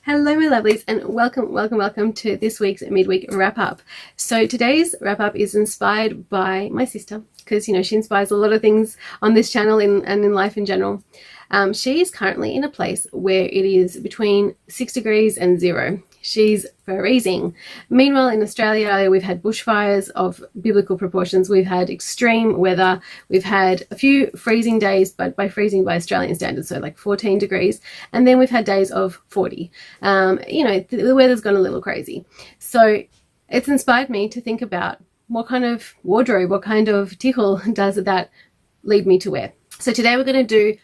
Hello my lovelies, and welcome to this week's midweek wrap up. So today's wrap up is inspired by my sister, because she inspires a lot of things on this channel and in life in general. She is currently in a place where it is between 6 degrees and 0. She's freezing. Meanwhile, in Australia, we've had bushfires of biblical proportions. We've had extreme weather. We've had a few freezing days, but by freezing by Australian standards, so like 14 degrees. And then we've had days of 40. The weather's gone a little crazy. So it's inspired me to think about what kind of wardrobe, what kind of tihul does that lead me to wear. So today we're going to do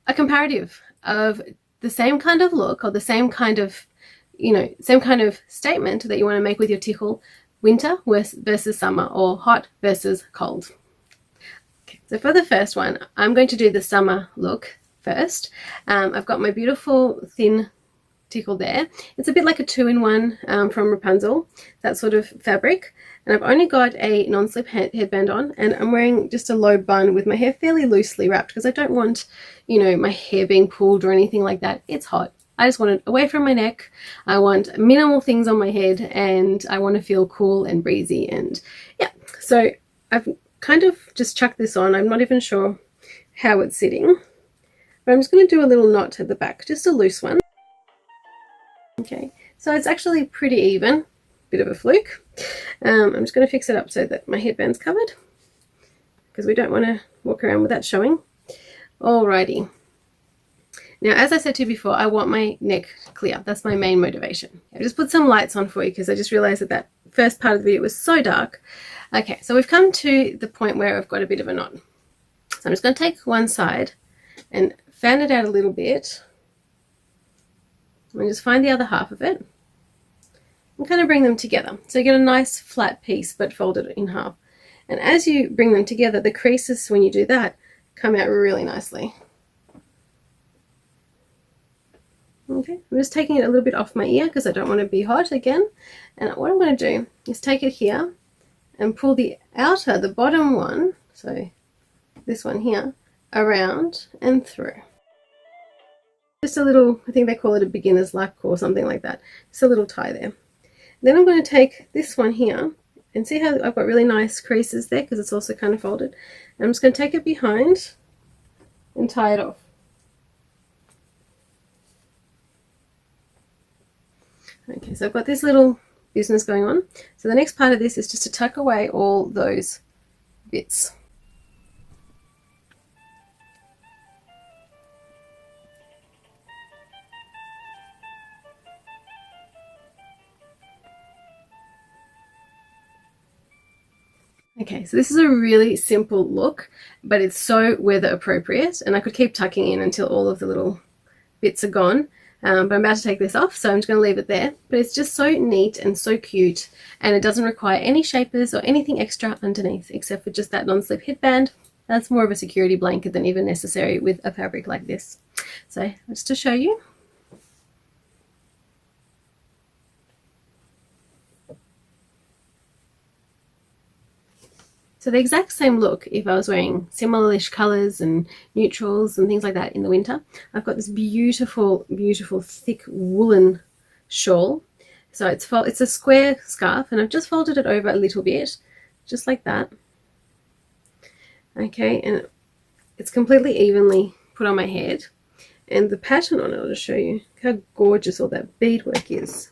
a comparative of the same kind of look, or the same kind of statement that you want to make with your tihul, winter versus summer, or hot versus cold. Okay, so for the first one, I'm going to do the summer look first. I've got my beautiful thin tihul there. It's a bit like a 2-in-1 from Rapunzel, that sort of fabric. And I've only got a non-slip headband on, and I'm wearing just a low bun with my hair fairly loosely wrapped, because I don't want, my hair being pulled or anything like that. It's hot. I just want it away from my neck. I want minimal things on my head, and I want to feel cool and breezy. And yeah, so I've kind of just chucked this on. I'm not even sure how it's sitting, but I'm just going to do a little knot at the back, just a loose one. Okay, so it's actually pretty even, bit of a fluke. I'm just going to fix it up so that my headband's covered, because we don't want to walk around with that showing. Alrighty. Now, as I said to you before, I want my neck clear. That's my main motivation. I just put some lights on for you, because I just realized that first part of the video was so dark. Okay, so we've come to the point where I've got a bit of a knot. So I'm just going to take one side and fan it out a little bit, and just find the other half of it and kind of bring them together. So you get a nice flat piece, but folded in half. And as you bring them together, the creases, when you do that, come out really nicely. Okay, I'm just taking it a little bit off my ear, because I don't want to be hot again. And what I'm going to do is take it here and pull the bottom one, so this one here, around and through. Just a little, I think they call it a beginner's luck or something like that. Just a little tie there. Then I'm going to take this one here, and see how I've got really nice creases there, because it's also kind of folded. I'm just going to take it behind and tie it off. Okay, so I've got this little business going on. So the next part of this is just to tuck away all those bits. Okay, so this is a really simple look, but it's so weather appropriate, and I could keep tucking in until all of the little bits are gone. But I'm about to take this off, so I'm just going to leave it there. But it's just so neat and so cute, and it doesn't require any shapers or anything extra underneath, except for just that non-slip headband. That's more of a security blanket than even necessary with a fabric like this. So just to show you. So the exact same look if I was wearing similar-ish colours and neutrals and things like that in the winter. I've got this beautiful, beautiful thick woolen shawl. So it's a square scarf, and I've just folded it over a little bit, just like that. Okay, and it's completely evenly put on my head. And the pattern on it, I'll just show you how gorgeous all that beadwork is.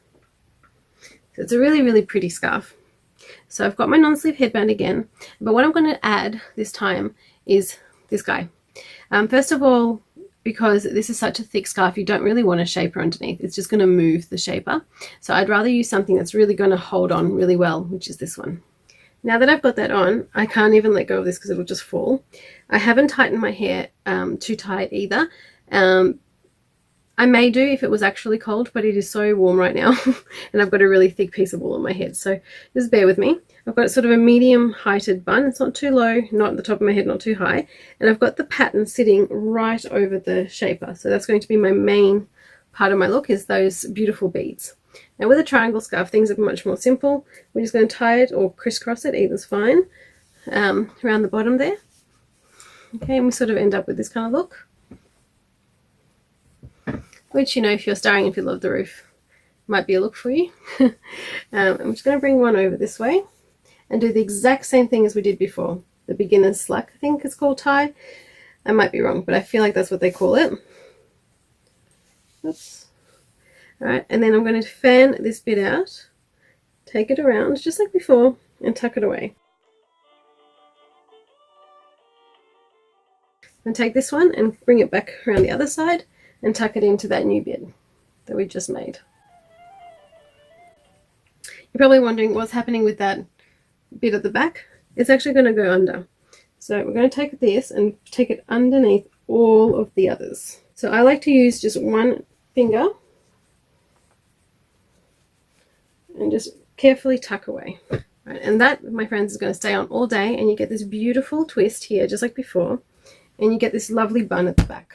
So it's a really, really pretty scarf. So I've got my non-sleeve headband again, but what I'm going to add this time is this guy. First of all, because this is such a thick scarf, you don't really want a shaper underneath. It's just going to move the shaper. So I'd rather use something that's really going to hold on really well, which is this one. Now that I've got that on, I can't even let go of this because it'll just fall. I haven't tightened my hair too tight either. I may do if it was actually cold, but it is so warm right now and I've got a really thick piece of wool on my head, so just bear with me. I've got sort of a medium heighted bun. It's not too low, not at the top of my head, not too high, and I've got the pattern sitting right over the shaper, so that's going to be my main part of my look, is those beautiful beads. Now with a triangle scarf, things are much more simple. We're just going to tie it or crisscross it, either's fine, around the bottom there. Okay, and we sort of end up with this kind of look, which, you know, if you're starring in Fiddler of the Roof, might be a look for you. I'm just going to bring one over this way and do the exact same thing as we did before. The beginner's slack, I think it's called tie. I might be wrong, but I feel like that's what they call it. Oops. Alright, and then I'm going to fan this bit out, take it around just like before, and tuck it away. And take this one and bring it back around the other side and tuck it into that new bit that we just made. You're probably wondering what's happening with that bit at the back. It's actually going to go under. So we're going to take this and take it underneath all of the others. So I like to use just one finger and just carefully tuck away. Right, and that, my friends, is going to stay on all day, and you get this beautiful twist here just like before, and you get this lovely bun at the back.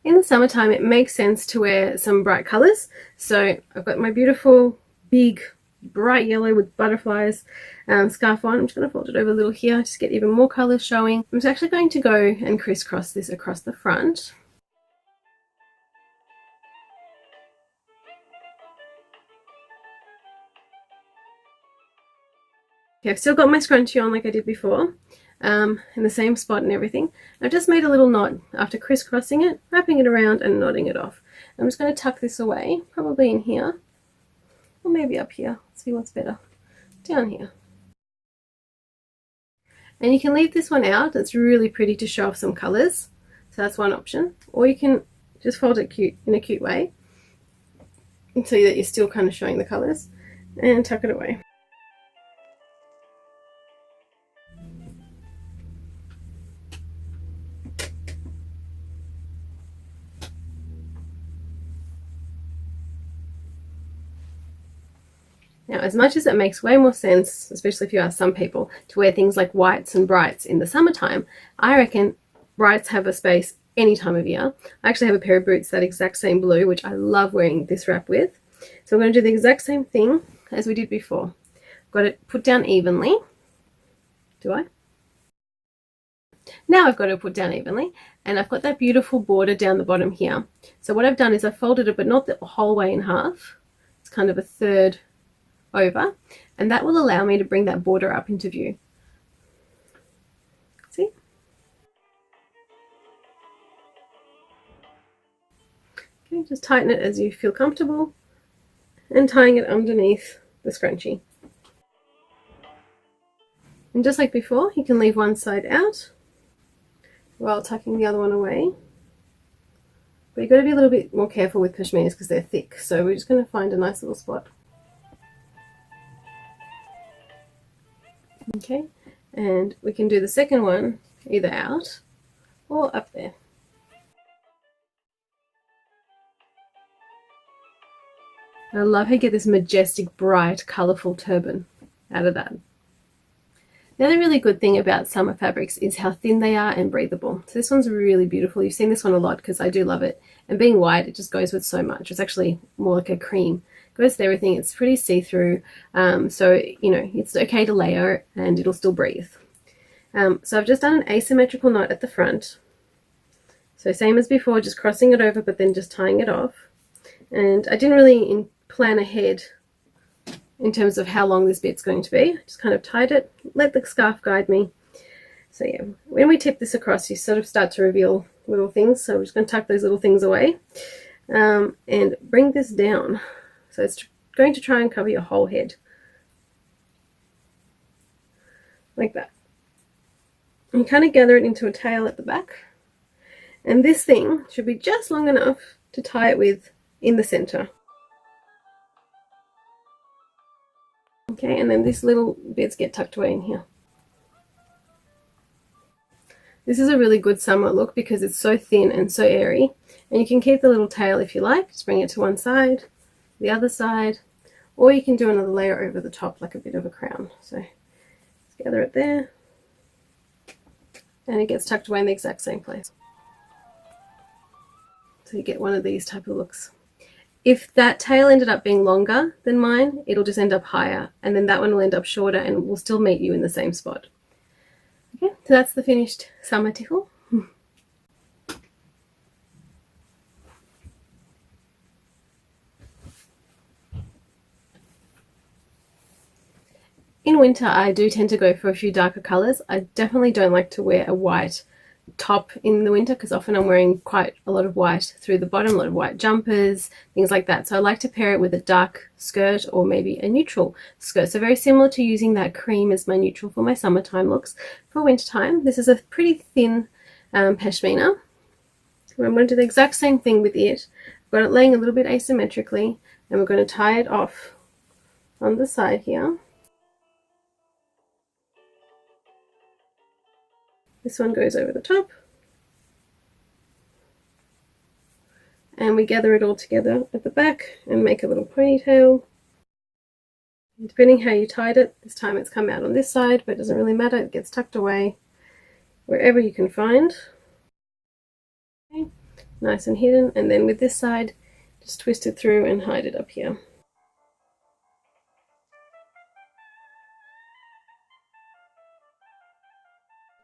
In the summertime, it makes sense to wear some bright colors. So I've got my beautiful big bright yellow with butterflies scarf on. I'm just going to fold it over a little here just to get even more colors showing. I'm just actually going to go and crisscross this across the front. Okay, I've still got my scrunchie on like I did before, in the same spot and everything. I've just made a little knot after crisscrossing it, wrapping it around and knotting it off. I'm just going to tuck this away, probably in here, or maybe up here. Let's see what's better. Down here. And you can leave this one out. It's really pretty to show off some colors. So that's one option. Or you can just fold it cute in a cute way, so that you're still kind of showing the colors, and tuck it away. Now, as much as it makes way more sense, especially if you ask some people, to wear things like whites and brights in the summertime, I reckon brights have a space any time of year. I actually have a pair of boots that exact same blue, which I love wearing this wrap with. So I'm going to do the exact same thing as we did before. Got it put down evenly. Do I? Now I've got it put down evenly, and I've got that beautiful border down the bottom here. So what I've done is I've folded it, but not the whole way in half. It's kind of a third over, and that will allow me to bring that border up into view. See? Okay, just tighten it as you feel comfortable, and tying it underneath the scrunchie. And just like before, you can leave one side out while tucking the other one away. But you've got to be a little bit more careful with pashminas because they're thick, so we're just going to find a nice little spot. Okay, and we can do the second one either out or up there. I love how you get this majestic, bright, colourful turban out of that. The other really good thing about summer fabrics is how thin they are and breathable. So this one's really beautiful. You've seen this one a lot because I do love it. And being white, it just goes with so much. It's actually more like a cream. Goes with everything. It's pretty see-through, so you know it's okay to layer and it'll still breathe. So I've just done an asymmetrical knot at the front. So same as before, just crossing it over but then just tying it off. And I didn't really plan ahead in terms of how long this bit's going to be. I just kind of tied it, let the scarf guide me. So yeah, when we tip this across, you sort of start to reveal little things. So we're just going to tuck those little things away and bring this down. So it's going to try and cover your whole head. Like that. And kind of gather it into a tail at the back. And this thing should be just long enough to tie it with in the center. Okay, and then these little bits get tucked away in here. This is a really good summer look because it's so thin and so airy. And you can keep the little tail if you like. Just bring it to one side, the other side, or you can do another layer over the top like a bit of a crown. So let's gather it there, and it gets tucked away in the exact same place. So you get one of these type of looks. If that tail ended up being longer than mine, it'll just end up higher, and then that one will end up shorter and will still meet you in the same spot. Okay, so that's the finished summer tickle. In winter, I do tend to go for a few darker colors. I definitely don't like to wear a white top in the winter because often I'm wearing quite a lot of white through the bottom, a lot of white jumpers, things like that. So I like to pair it with a dark skirt or maybe a neutral skirt. So very similar to using that cream as my neutral for my summertime looks. For wintertime, this is a pretty thin pashmina. I'm going to do the exact same thing with it. I've got it laying a little bit asymmetrically, and we're going to tie it off on the side here. This one goes over the top, and we gather it all together at the back and make a little ponytail. Depending how you tied it, this time it's come out on this side, but it doesn't really matter. It gets tucked away wherever you can find. Okay. Nice and hidden, and then with this side, just twist it through and hide it up here.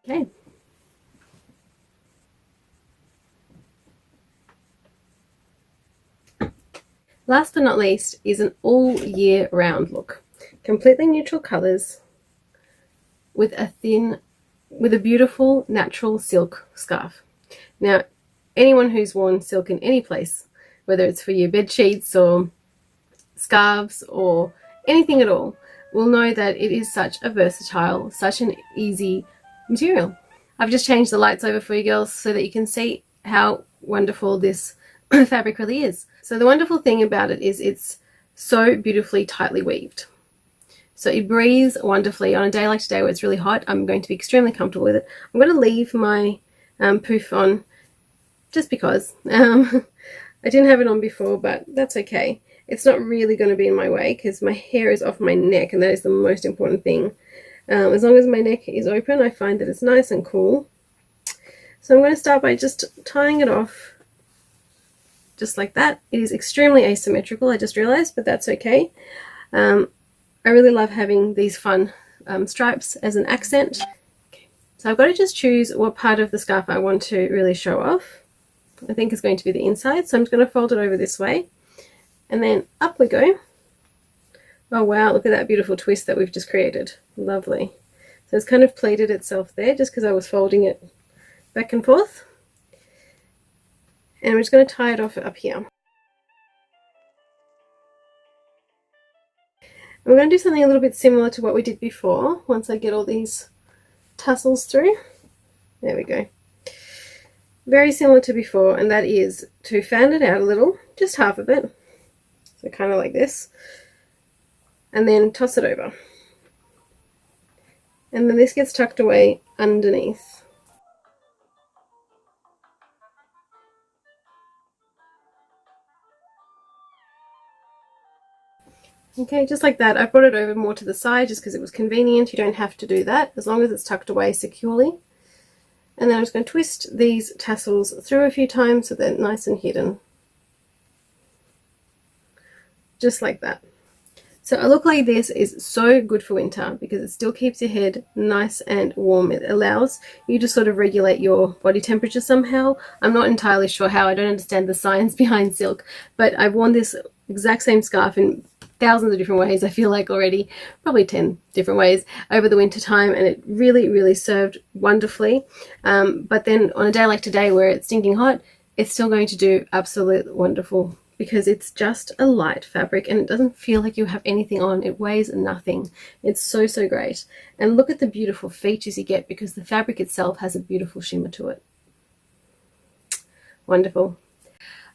Okay. Last but not least is an all year round look. Completely neutral colors with a beautiful natural silk scarf. Now, anyone who's worn silk in any place, whether it's for your bed sheets or scarves or anything at all, will know that it is such a versatile, such an easy material. I've just changed the lights over for you girls so that you can see how wonderful this fabric really is. So the wonderful thing about it is it's so beautifully tightly weaved. So it breathes wonderfully. On a day like today where it's really hot, I'm going to be extremely comfortable with it. I'm going to leave my poof on just because. I didn't have it on before, but that's okay. It's not really going to be in my way because my hair is off my neck, and that is the most important thing. As long as my neck is open, I find that it's nice and cool. So I'm going to start by just tying it off just like that. It is extremely asymmetrical, I just realized, but that's okay. I really love having these fun stripes as an accent. Okay. So I've got to just choose what part of the scarf I want to really show off. I think it's going to be the inside, so I'm just going to fold it over this way, and then up we go. Oh wow, look at that beautiful twist that we've just created. Lovely. So it's kind of pleated itself there just because I was folding it back and forth. And we're just going to tie it off up here. And we're going to do something a little bit similar to what we did before once I get all these tassels through. There we go. Very similar to before, and that is to fan it out a little, just half of it. So kind of like this. And then toss it over. And then this gets tucked away underneath. Okay, just like that. I brought it over more to the side just because it was convenient. You don't have to do that as long as it's tucked away securely. And then I'm just going to twist these tassels through a few times so they're nice and hidden. Just like that. So a look like this is so good for winter because it still keeps your head nice and warm. It allows you to sort of regulate your body temperature somehow. I'm not entirely sure how. I don't understand the science behind silk, but I've worn this exact same scarf in thousands of different ways, I feel like already, probably 10 different ways over the winter time, and it really served wonderfully. But then on a day like today where it's stinking hot, it's still going to do absolute wonderful because it's just a light fabric and it doesn't feel like you have anything on. It weighs nothing. It's so great. And look at the beautiful features you get because the fabric itself has a beautiful shimmer to it. Wonderful.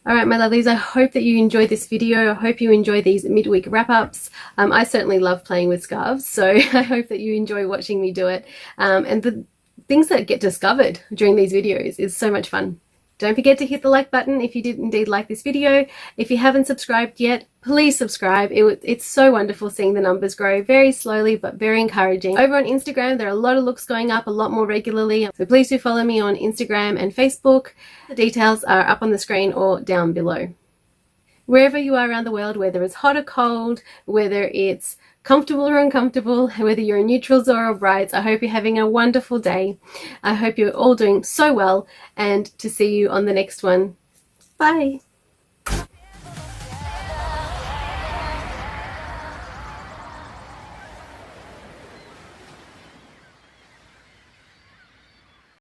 All right, my lovelies, I hope that you enjoyed this video. I hope you enjoy these midweek wrap-ups. I certainly love playing with scarves, so I hope that you enjoy watching me do it. And the things that get discovered during these videos is so much fun. Don't forget to hit the like button if you did indeed like this video. If you haven't subscribed yet, please subscribe. It's so wonderful seeing the numbers grow very slowly but very encouraging. Over on Instagram, there are a lot of looks going up a lot more regularly. So please do follow me on Instagram and Facebook. The details are up on the screen or down below. wherever you are around the world, whether it's hot or cold, whether it's comfortable or uncomfortable, whether you're in neutrals or brights, I hope you're having a wonderful day. I hope you're all doing so well, and to see you on the next one. Bye.